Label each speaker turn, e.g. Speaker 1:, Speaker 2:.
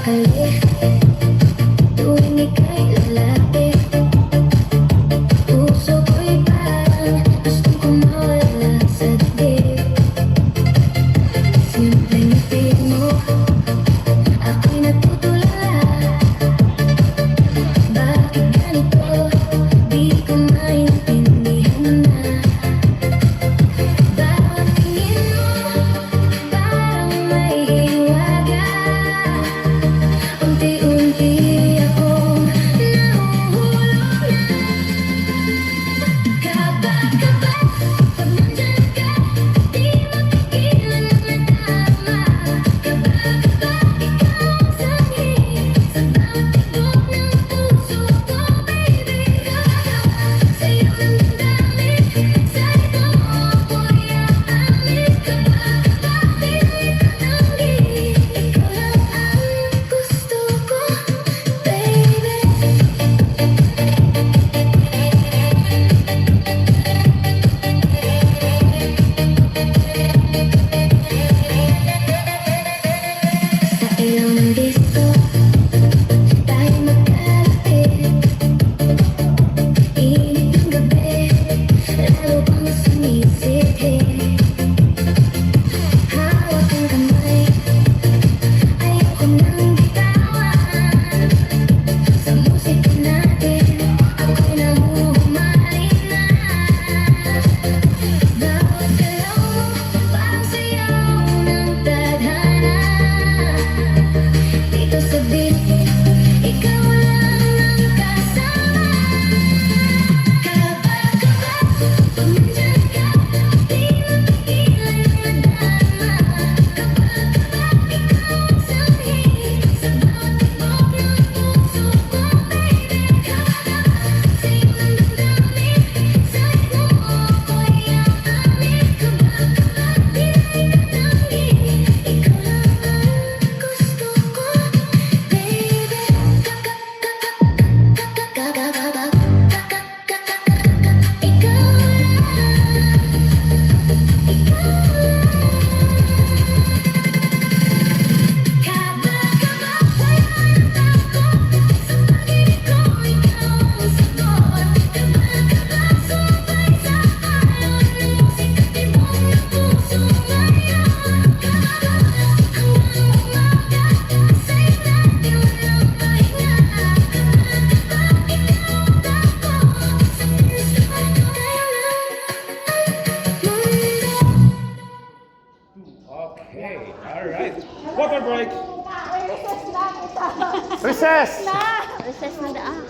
Speaker 1: halik tuwing ika'y lalapit. Puso ko'y parang gustong kumawala sa dibdib. Simpleng ngipin mo, ako'y natutulala. Bakit ganito? Di ko maintindihan na. Bawat tingin mo, parang may hiwaga. Unti-unti akong nahuhulog na. Kabag-kabag, pag nandyan ka, di mapigilan ang nadama. Kabag-kabag, ikaw ang sanhi sa bawat tibok ng puso ko, baby. Sa'yo ang damdamin, sa ito ako'y aamin. Kabag-kabag, di tatanggi, ikaw lang ang gusto ko, baby. Sa ilaw ng disco, tayo magkalapit. Init ng gabi, lalo pang sumisipit. Hawak ang kamay, ayoko nang bitawan. Sa musika natin, ako'y nahuhumaling na. Bawat galaw mo, parang sayaw ng tadhana. Dito sa beat, ikaw lang ang kasama. Kabag-kabag, pag nandyan ka, di mapigilan ang nadama. Kabag-kabag, ikaw ang sanhi sa bawat tibok ng puso ko, baby. Kabag-kabag, sa'yo ang damdamin, sa ito ako'y aamin. Kabag-kabag, di tatanggi, ikaw lang ang gusto ko, baby. Kabag-kabag, ikaw Kabag-kabag, wala nang takot. Sa pag-ibig ko, ikaw ang sagot. Kabag-kabag, sumabay sa alon ng musika, tibok ng puso ngayon. Kabag-kabag, hanggang umaga, sa'yo natin walang pahinga. Kabag-kabag, ikaw ang takot. Sa puso, tayo lang ang mundo.
Speaker 2: Okay, all right. Water break.
Speaker 3: Recess!
Speaker 4: Recess na daan.